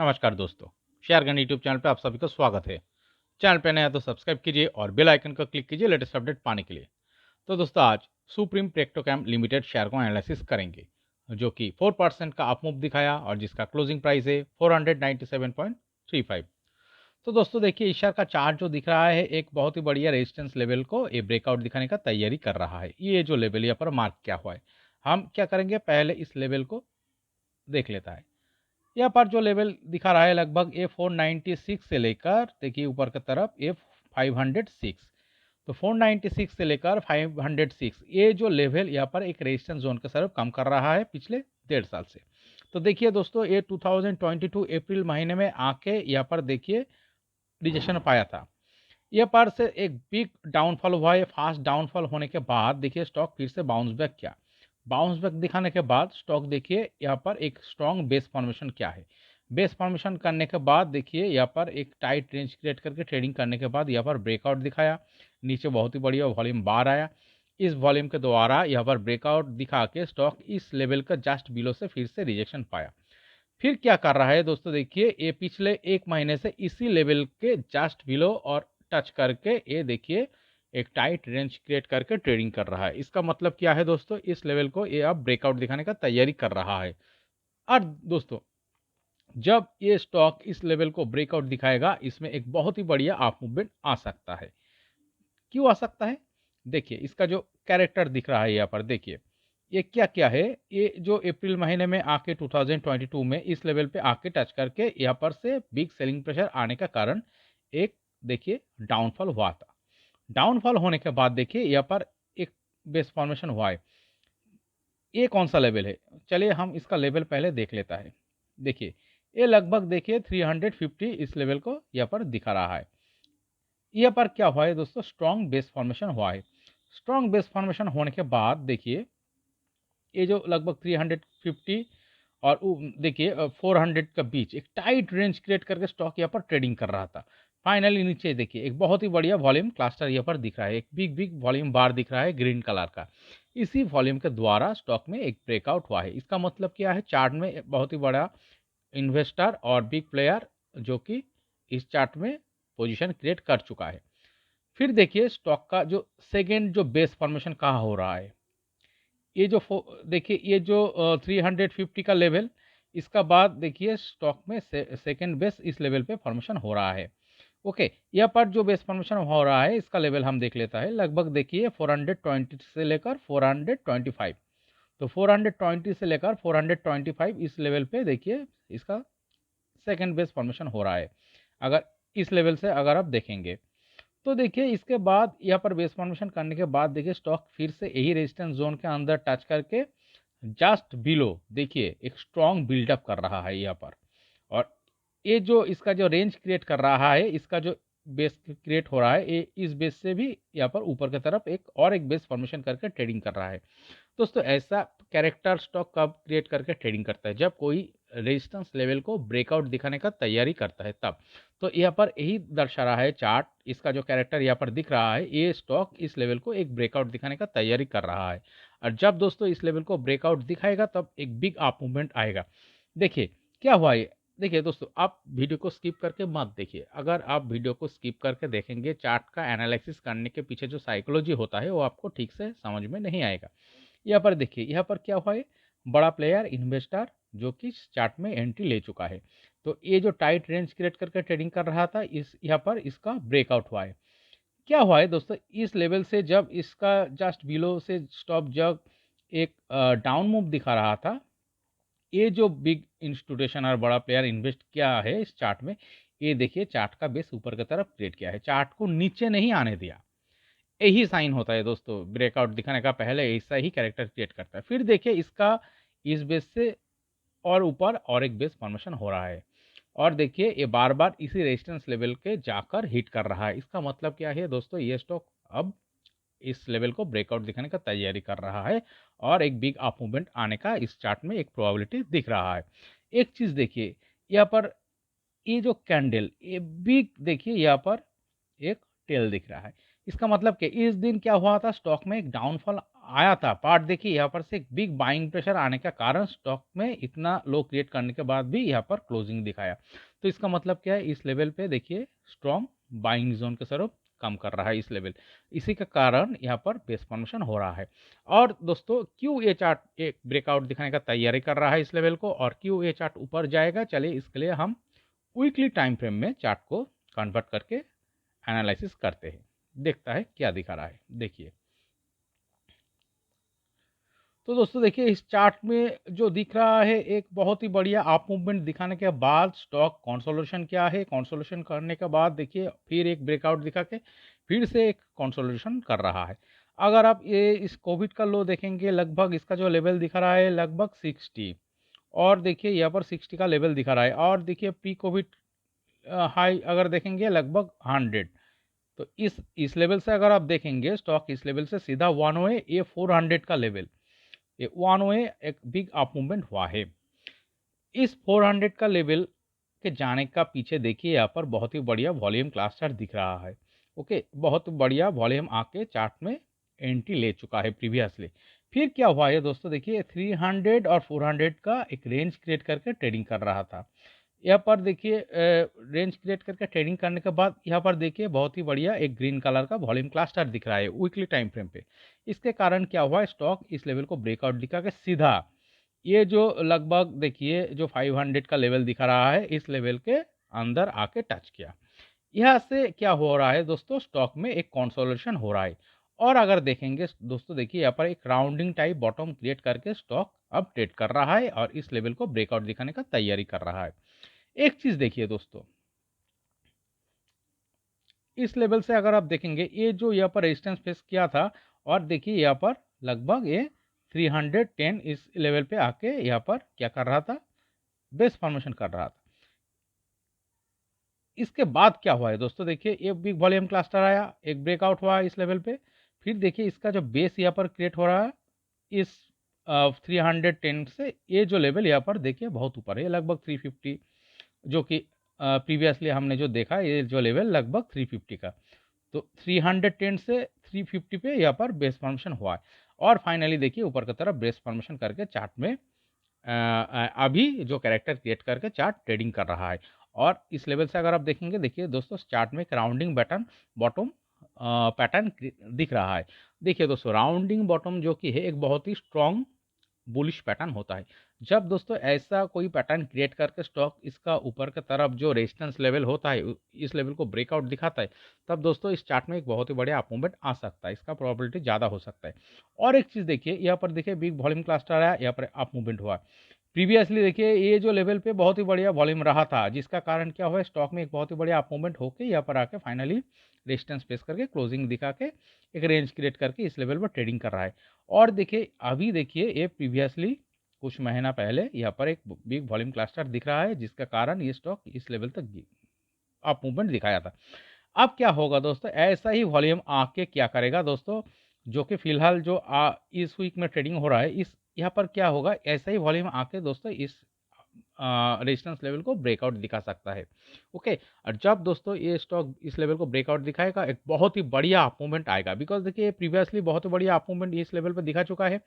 नमस्कार दोस्तों, share gun YouTube channel पे आप सभी का स्वागत है। चैनल पे नया तो सब्सक्राइब कीजिए और बेल आइकन को क्लिक कीजिए लेटेस्ट अपडेट पाने के लिए। तो दोस्तों आज सुप्रीम पेट्रोकेम लिमिटेड शेयर को एनालिसिस करेंगे, जो कि 4% का अप मूव दिखाया और जिसका क्लोजिंग प्राइस है 497.35। तो दोस्तों देखिए, इस शेयर का चार्ट जो दिख रहा है एक बहुत ही बढ़िया रेजिस्टेंस लेवल को ये ब्रेकआउट दिखाने का तैयारी कर रहा है। ये जो लेवल यहाँ पर मार्क किया हुआ है, हम क्या करेंगे, पहले इस लेवल को देख लेता है। यहाँ पर जो लेवल दिखा रहा है लगभग ए 496 से लेकर देखिए ऊपर की तरफ ए 506। तो 496 से लेकर 506 ये जो लेवल यहाँ पर एक रेजिस्टेंस जोन के तरफ कम कर रहा है पिछले 1.5 साल से। तो देखिए दोस्तों, ये 2022 अप्रैल महीने में आके यहाँ पर देखिए रिजेक्शन पाया था। ये पर से एक बिग डाउनफॉल हुआ है। फास्ट डाउनफॉल होने के बाद देखिए स्टॉक फिर से बाउंस बैक किया। बाउंस बैक दिखाने के बाद स्टॉक देखिए यहाँ पर एक स्ट्रॉन्ग बेस फॉर्मेशन क्या है। बेस फॉर्मेशन करने के बाद देखिए यहाँ पर एक टाइट रेंज क्रिएट करके ट्रेडिंग करने के बाद यहाँ पर ब्रेकआउट दिखाया। नीचे बहुत ही बढ़िया वॉल्यूम बार आया। इस वॉल्यूम के द्वारा यहाँ पर ब्रेकआउट दिखा के स्टॉक इस लेवल का जस्ट बिलो से फिर से रिजेक्शन पाया। फिर क्या कर रहा है दोस्तों, देखिए ये पिछले एक महीने से इसी लेवल के जस्ट बिलो और टच करके ये देखिए एक टाइट रेंज क्रिएट करके ट्रेडिंग कर रहा है। इसका मतलब क्या है दोस्तों, इस लेवल को ये अब ब्रेकआउट दिखाने का तैयारी कर रहा है। और दोस्तों जब ये स्टॉक इस लेवल को ब्रेकआउट दिखाएगा, इसमें एक बहुत ही बढ़िया अप मूवमेंट आ सकता है। क्यों आ सकता है, देखिए इसका जो कैरेक्टर दिख रहा है यहाँ पर देखिए ये क्या क्या है। ये जो अप्रैल महीने में आके 2022 में इस लेवल पे आके टच करके यहाँ पर से बिग सेलिंग प्रेशर आने का कारण एक देखिए डाउनफॉल हुआ था। डाउनफॉल होने के बाद देखिए यहाँ पर एक बेस फॉर्मेशन हुआ है। ये कौन सा लेवल है, चलिए हम इसका लेवल पहले देख लेता है। देखिए ये लगभग देखिए 350 इस लेवल को यहाँ पर दिखा रहा है। यहाँ पर क्या हुआ है दोस्तों, स्ट्रॉन्ग बेस फॉर्मेशन हुआ है। स्ट्रॉन्ग बेस फॉर्मेशन होने के बाद देखिए ये जो लगभग 350 और देखिए 400 का बीच एक टाइट रेंज क्रिएट करके स्टॉक यहाँ पर ट्रेडिंग कर रहा था। फाइनली नीचे देखिए एक बहुत ही बढ़िया वॉल्यूम क्लस्टर यहाँ पर दिख रहा है। एक बिग बिग वॉल्यूम बार दिख रहा है ग्रीन कलर का। इसी वॉल्यूम के द्वारा स्टॉक में एक ब्रेकआउट हुआ है। इसका मतलब क्या है, चार्ट में बहुत ही बड़ा इन्वेस्टर और बिग प्लेयर जो कि इस चार्ट में पोजीशन क्रिएट कर चुका है। फिर देखिए स्टॉक का जो सेकेंड जो बेस फॉर्मेशन कहाँ हो रहा है, ये जो देखिए ये जो 350 का लेवल, इसका बाद देखिए स्टॉक में सेकेंड बेस इस लेवल पे फॉर्मेशन हो रहा है। ओके, यहाँ पर जो बेस फॉर्मेशन हो रहा है इसका लेवल हम देख लेता है। लगभग देखिए 420 से लेकर 425। तो 420 से लेकर 425 इस लेवल पे देखिए इसका सेकेंड बेस फॉर्मेशन हो रहा है। अगर इस लेवल से अगर आप देखेंगे तो देखिए इसके बाद यहाँ पर बेस फॉर्मेशन करने के बाद देखिए स्टॉक फिर से यही रेजिस्टेंस जोन के अंदर टच करके जस्ट बिलो देखिए एक स्ट्रॉन्ग बिल्डअप कर रहा है यहाँ पर। और ये जो इसका जो रेंज क्रिएट कर रहा है, इसका जो बेस क्रिएट हो रहा है, ये इस बेस से भी यहाँ पर ऊपर की तरफ एक बेस फॉर्मेशन करके ट्रेडिंग कर रहा है। दोस्तों ऐसा कैरेक्टर स्टॉक कब क्रिएट करके ट्रेडिंग करता है, जब कोई रेजिस्टेंस लेवल को ब्रेकआउट दिखाने का तैयारी करता है तब। तो यहाँ पर यही दर्शा रहा है चार्ट, इसका जो कैरेक्टर यहाँ पर दिख रहा है, ये स्टॉक इस लेवल को एक ब्रेकआउट दिखाने का तैयारी कर रहा है। और जब दोस्तों इस लेवल को ब्रेकआउट दिखाएगा तब एक बिग अप मूवमेंट आएगा। देखिए क्या हुआ है, देखिए दोस्तों आप वीडियो को स्किप करके मत देखिए। अगर आप वीडियो को स्किप करके देखेंगे, चार्ट का एनालिसिस करने के पीछे जो साइकोलॉजी होता है वो आपको ठीक से समझ में नहीं आएगा। यहाँ पर देखिए यहाँ पर क्या हुआ है, बड़ा प्लेयर इन्वेस्टर जो कि चार्ट में एंट्री ले चुका है। तो ये जो टाइट रेंज क्रिएट करके ट्रेडिंग कर रहा था, इस यहाँ पर इसका ब्रेकआउट हुआ है। क्या हुआ है दोस्तों, इस लेवल से जब इसका जस्ट बिलो से स्टॉप जब एक डाउन मूव दिखा रहा था, ये जो बिग इंस्टीट्यूशन और बड़ा प्लेयर इन्वेस्ट किया है इस चार्ट में, ये देखिए चार्ट का बेस ऊपर की तरफ क्रिएट किया है, चार्ट को नीचे नहीं आने दिया। यही साइन होता है दोस्तों, ब्रेकआउट दिखाने का पहले ऐसा ही कैरेक्टर क्रिएट करता है। फिर देखिए इसका इस बेस से और ऊपर और एक बेस फॉर्मेशन हो रहा है। और देखिए ये बार बार इसी रेजिस्टेंस लेवल के जाकर हिट कर रहा है। इसका मतलब क्या है दोस्तों, ये स्टॉक अब इस लेवल को ब्रेकआउट दिखाने का तैयारी कर रहा है और एक बिग अप मूवमेंट आने का इस चार्ट में एक प्रोबेबिलिटी दिख रहा है। एक चीज देखिए यहाँ पर, ये जो कैंडल ये बिग देखिए यहाँ पर एक टेल दिख रहा है। इसका मतलब कि इस दिन क्या हुआ था, स्टॉक में एक डाउनफॉल आया था, बट देखिए यहाँ पर से एक बिग बाइंग प्रेशर आने का कारण स्टॉक में इतना लो क्रिएट करने के बाद भी यहाँ पर क्लोजिंग दिखाया। तो इसका मतलब क्या है, इस लेवल पे देखिए स्ट्रॉन्ग बाइंग जोन के तरफ कम कर रहा है इस लेवल, इसी के कारण यहाँ पर बेस फॉर्मेशन हो रहा है। और दोस्तों क्यों ये चार्ट एक ब्रेकआउट दिखाने का तैयारी कर रहा है इस लेवल को, और क्यों ये चार्ट ऊपर जाएगा, चलिए इसके लिए हम वीकली टाइम फ्रेम में चार्ट को कन्वर्ट करके एनालिसिस करते हैं, देखता है क्या दिखा रहा है। देखिए तो दोस्तों देखिए इस चार्ट में जो दिख रहा है, एक बहुत ही बढ़िया अप मूवमेंट दिखाने के बाद स्टॉक कंसोलिडेशन क्या है, कंसोलिडेशन करने के बाद देखिए फिर एक ब्रेकआउट दिखा के फिर से एक कंसोलिडेशन कर रहा है। अगर आप ये इस कोविड का लो देखेंगे, लगभग इसका जो लेवल दिखा रहा है लगभग 60, और देखिए यहाँ पर 60 का लेवल दिखा रहा है, और देखिए प्री कोविड हाई अगर देखेंगे लगभग 100। तो इस लेवल से अगर आप देखेंगे स्टॉक इस लेवल से सीधा वन वे ये 400 का लेवल, ये वन वे एक बिग अप मूवमेंट हुआ है। इस 400 का लेवल के जाने का पीछे देखिए यहाँ पर बहुत ही बढ़िया वॉल्यूम क्लास चार्ट दिख रहा है। ओके, बहुत बढ़िया वॉल्यूम आके चार्ट में एंट्री ले चुका है प्रीवियसली। फिर क्या हुआ है दोस्तों, देखिए 300 और 400 का एक रेंज क्रिएट करके ट्रेडिंग कर रहा था। यहाँ पर देखिए रेंज क्रिएट करके ट्रेडिंग करने के बाद यहाँ पर देखिए बहुत ही बढ़िया एक ग्रीन कलर का वॉल्यूम क्लास चार्ट दिख रहा है वीकली टाइम फ्रेम पे। इसके कारण क्या हुआ, स्टॉक इस लेवल को ब्रेकआउट दिखा के सीधा ये जो लगभग देखिए जो 500 का लेवल दिखा रहा है इस लेवल के अंदर आके टच किया। यहाँ से क्या हो रहा है दोस्तों, स्टॉक में एक कंसोलिडेशन हो रहा है। और अगर देखेंगे दोस्तों, देखिए यहाँ पर एक राउंडिंग टाइप बॉटम क्रिएट करके स्टॉक अब ट्रेड कर रहा है और इस लेवल को ब्रेकआउट दिखाने का तैयारी कर रहा है। एक चीज देखिए दोस्तों, इस लेवल से अगर आप देखेंगे ये जो यहाँ पर रेजिस्टेंस फेस किया था, और देखिए यहाँ पर लगभग ये 310 इस लेवल पे आके यहाँ पर क्या कर रहा था, बेस फॉर्मेशन कर रहा था। इसके बाद क्या हुआ है दोस्तों, देखिए ये बिग वॉल्यूम क्लस्टर आया, एक ब्रेकआउट हुआ इस लेवल पे, फिर देखिए इसका जो बेस यहाँ पर क्रिएट हो रहा है इस 310 से, ये जो लेवल यहाँ पर देखिए बहुत ऊपर है, लगभग 350, जो कि प्रीवियसली हमने जो देखा ये जो लेवल लगभग 350 का। तो 310 से 350 पे यहाँ पर बेस फॉर्मेशन हुआ है, और फाइनली देखिए ऊपर की तरफ बेस फॉर्मेशन करके चार्ट में अभी जो कैरेक्टर क्रिएट करके चार्ट ट्रेडिंग कर रहा है। और इस लेवल से अगर आप देखेंगे, देखिए दोस्तों चार्ट में एक राउंडिंग बटन बॉटम पैटर्न दिख रहा है। देखिए दोस्तों राउंडिंग बॉटम जो कि है एक बहुत ही स्ट्रॉन्ग बुलिश पैटर्न होता है। जब दोस्तों ऐसा कोई पैटर्न क्रिएट करके स्टॉक इसका ऊपर की तरफ जो रेजिस्टेंस लेवल होता है इस लेवल को ब्रेकआउट दिखाता है, तब दोस्तों इस चार्ट में एक बहुत ही बड़ा अप मूवमेंट आ सकता है, इसका प्रोबेबिलिटी ज़्यादा हो सकता है। और एक चीज़ देखिए यहाँ पर देखिए बिग वॉल्यूम क्लस्टर आया, यहाँ पर अप मूवमेंट हुआ। प्रीवियसली देखिए ये जो लेवल पे बहुत ही बढ़िया वॉल्यूम रहा था, जिसका कारण क्या हुआ, स्टॉक में एक बहुत ही बढ़िया अप मूवमेंट होकर यहाँ पर आके फाइनली रेजिस्टेंस फेस करके क्लोजिंग दिखा के एक रेंज क्रिएट करके इस लेवल पर ट्रेडिंग कर रहा है। और देखिए अभी देखिए ये प्रीवियसली कुछ महीना पहले यहाँ पर एक बिग वॉल्यूम क्लस्टर दिख रहा है, जिसका कारण ये स्टॉक इस लेवल तक अप मूवमेंट दिखाया था। अब क्या होगा दोस्तों, ऐसा ही वॉल्यूम आके क्या करेगा दोस्तों, जो कि फिलहाल जो इस वीक में ट्रेडिंग हो रहा है, इस यहाँ पर क्या होगा, ऐसा ही वॉल्यूम आके दोस्तों इस रेजिस्टेंस लेवल को ब्रेकआउट दिखा सकता है। ओके, और जब दोस्तों ये स्टॉक इस लेवल को ब्रेकआउट दिखाएगा, एक बहुत ही बढ़िया अप मूवमेंट आएगा, बिकॉज देखिए प्रीवियसली बहुत ही बढ़िया अप मूवमेंट इस लेवल पर दिखा चुका है।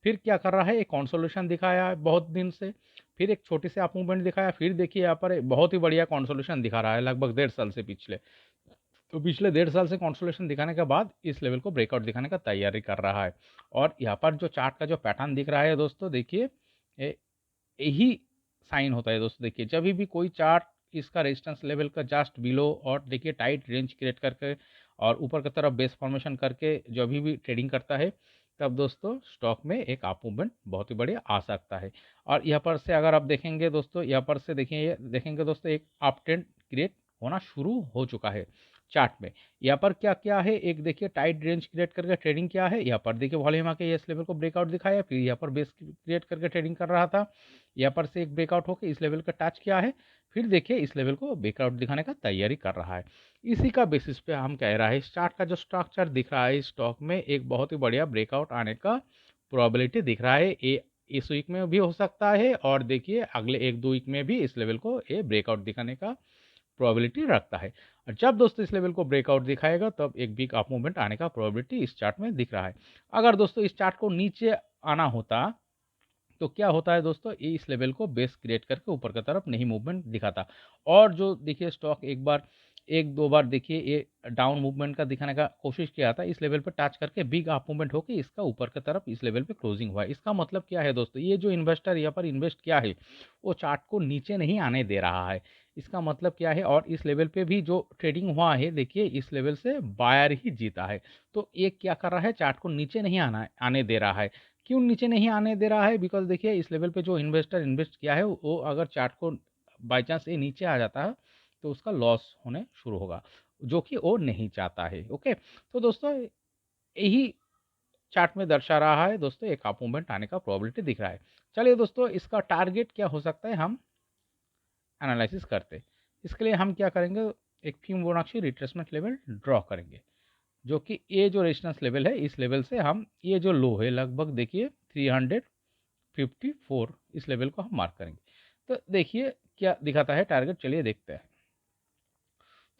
फिर क्या कर रहा है, एक कंसोलिडेशन दिखाया है बहुत दिन से, फिर एक छोटी सी अप मूवमेंट दिखाया, फिर देखिए यहाँ पर बहुत ही बढ़िया कंसोलिडेशन दिखा रहा है लगभग 1.5 साल से पिछले। तो पिछले 1.5 साल से कंसोलिडेशन दिखाने के बाद इस लेवल को ब्रेकआउट दिखाने का तैयारी कर रहा है। और यहाँ पर जो चार्ट का जो पैटर्न दिख रहा है दोस्तों, देखिए यही साइन होता है दोस्तों। देखिए जब भी कोई चार्ट इसका रेजिस्टेंस लेवल का जस्ट बिलो और देखिए टाइट रेंज क्रिएट करके और ऊपर की तरफ बेस फॉर्मेशन करके जो भी ट्रेडिंग करता है, तब दोस्तों स्टॉक में एक अप मूवमेंट बहुत ही बढ़िया आ सकता है। और यहाँ पर से अगर आप देखेंगे दोस्तों, यहाँ पर से देखेंगे दोस्तों एक अप ट्रेंड क्रिएट होना शुरू हो चुका है चार्ट में। यहाँ पर क्या क्या है, एक देखिए टाइट रेंज क्रिएट करके ट्रेडिंग किया है, यहाँ पर देखिए वॉल्यूम आके इस लेवल को ब्रेकआउट दिखाया, फिर यहाँ पर बेस क्रिएट करके ट्रेडिंग कर रहा था, यहाँ पर से एक ब्रेकआउट होकर इस लेवल का टच किया है, फिर देखिए इस लेवल को ब्रेकआउट दिखाने का तैयारी कर रहा है। इसी का बेसिस पे हम कह रहा है इस चार्ट का जो स्ट्रक्चर दिख रहा है, इस स्टॉक में एक बहुत ही बढ़िया ब्रेकआउट आने का प्रोबेबिलिटी दिख रहा है। ये इस वीक में भी हो सकता है, और देखिए अगले 1-2 वीक में भी इस लेवल को ये ब्रेकआउट दिखाने का प्रोबेबिलिटी रखता है। और जब दोस्तों इस लेवल को ब्रेकआउट दिखाएगा तब एक बिग अप मूवमेंट आने का प्रोबेबिलिटी इस चार्ट में दिख रहा है। अगर दोस्तों इस चार्ट को नीचे आना होता तो क्या होता है दोस्तों, ये इस लेवल को बेस क्रिएट करके ऊपर की तरफ नहीं मूवमेंट दिखाता। और जो देखिए स्टॉक एक दो बार देखिए ये डाउन मूवमेंट का दिखाने का कोशिश किया था, इस लेवल पे टच करके बिग अप मूवमेंट होकर इसका ऊपर की तरफ इस लेवल पे क्लोजिंग हुआ है। इसका मतलब क्या है दोस्तों, ये जो इन्वेस्टर यहाँ पर इन्वेस्ट किया है वो चार्ट को नीचे नहीं आने दे रहा है। इसका मतलब क्या है, और इस लेवल पे भी जो ट्रेडिंग हुआ है देखिए इस लेवल से बायर ही जीता है। तो ये क्या कर रहा है, चार्ट को नीचे नहीं आने दे रहा है। क्यों नीचे नहीं आने दे रहा है, बिकॉज देखिए इस लेवल पे जो इन्वेस्टर इन्वेस्ट किया है वो अगर चार्ट को बाई चांस ये नीचे आ जाता है तो उसका लॉस होने शुरू होगा, जो कि वो नहीं चाहता है। ओके, तो दोस्तों यही चार्ट में दर्शा रहा है दोस्तों, एक अप मूवमेंट आने का प्रोबेबिलिटी दिख रहा है। चलिए दोस्तों, इसका टारगेट क्या हो सकता है हम एनालिसिस करते। इसके लिए हम क्या करेंगे, एक फिबोनाची रिट्रेसमेंट लेवल ड्रॉ करेंगे, जो कि ये जो रेजिस्टेंस लेवल है इस लेवल से हम ये जो लो है लगभग देखिए 354, इस लेवल को हम मार्क करेंगे। तो देखिए क्या दिखाता है टारगेट, चलिए देखते हैं।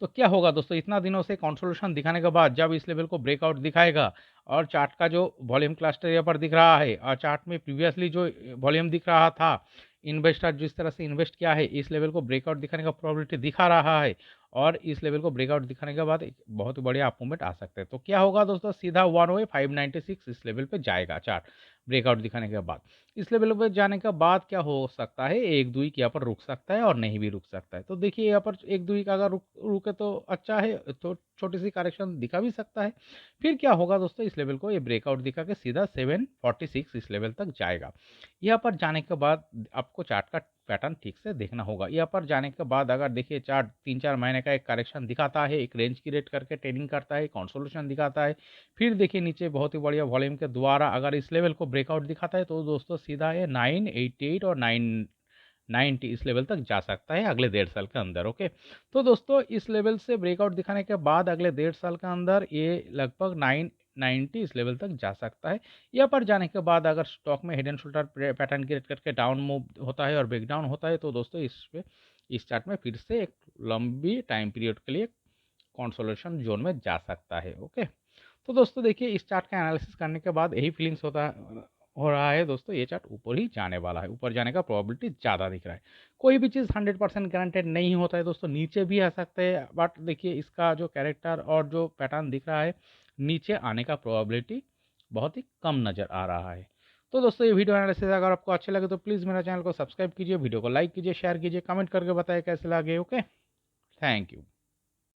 तो क्या होगा दोस्तों, इतना दिनों से कंसोलिडेशन दिखाने के बाद जब इस लेवल को ब्रेकआउट दिखाएगा और चार्ट का जो वॉल्यूम क्लस्टर यहाँ पर दिख रहा है और चार्ट में प्रीवियसली जो वॉल्यूम दिख रहा था, इन्वेस्टर जिस तरह से इन्वेस्ट किया है, इस लेवल को ब्रेकआउट दिखाने का प्रोबेबिलिटी दिखा रहा है और इस लेवल को ब्रेकआउट दिखाने के बाद एक बहुत बढ़िया अप मूवमेंट आ सकता है। तो क्या होगा दोस्तों, सीधा 10596 इस लेवल पे जाएगा चार्ट ब्रेकआउट दिखाने के बाद। इस लेवल पे जाने के बाद क्या हो सकता है, एक दो वीक यहाँ पर रुक सकता है और नहीं भी रुक सकता है। तो देखिए यहाँ पर एक दो वीक अगर रुके तो अच्छा है, तो छोटी सी करेक्शन दिखा भी सकता है। फिर क्या होगा दोस्तों, इस लेवल को ये ब्रेकआउट दिखा के सीधा 746 इस लेवल तक जाएगा। यहाँ पर जाने के बाद आपको चार्ट का पैटर्न ठीक से देखना होगा। यहाँ पर जाने के बाद अगर देखिए चार्ट 3-4 महीने का एक करेक्शन दिखाता है, एक रेंज क्रिएट करके ट्रेडिंग करता है, कंसोलिडेशन दिखाता है, फिर देखिए नीचे बहुत ही बढ़िया वॉल्यूम के द्वारा अगर इस लेवल को ब्रेकआउट दिखाता है तो दोस्तों सीधा ये 988 और 990 इस लेवल तक जा सकता है अगले 1.5 साल के अंदर। ओके, तो दोस्तों इस लेवल से ब्रेकआउट दिखाने के बाद अगले 1.5 साल के अंदर ये लगभग 990 इस लेवल तक जा सकता है। यहाँ पर जाने के बाद अगर स्टॉक में head and shoulder pattern create करके डाउन मूव होता है और ब्रेक डाउन होता है तो दोस्तों इस चार्ट में फिर से एक लंबी टाइम पीरियड के लिए कंसोलिडेशन जोन में जा सकता है। ओके, तो दोस्तों देखिए इस चार्ट का एनालिसिस करने के बाद यही फीलिंग्स हो रहा है दोस्तों, ये चार्ट ऊपर ही जाने वाला है, ऊपर जाने का प्रोबेबिलिटी ज़्यादा दिख रहा है। कोई भी चीज़ 100% गारंटेड नहीं होता है दोस्तों, नीचे भी आ सकते हैं, बट देखिए इसका जो कैरेक्टर और जो पैटर्न दिख रहा है, नीचे आने का प्रोबेबिलिटी बहुत ही कम नज़र आ रहा है। तो दोस्तों ये वीडियो एनालिसिस अगर आपको अच्छे लगे तो प्लीज़ मेरा चैनल को सब्सक्राइब कीजिए, वीडियो को लाइक कीजिए, शेयर कीजिए, कमेंट करके बताइए कैसे लगे। Okay, thank you.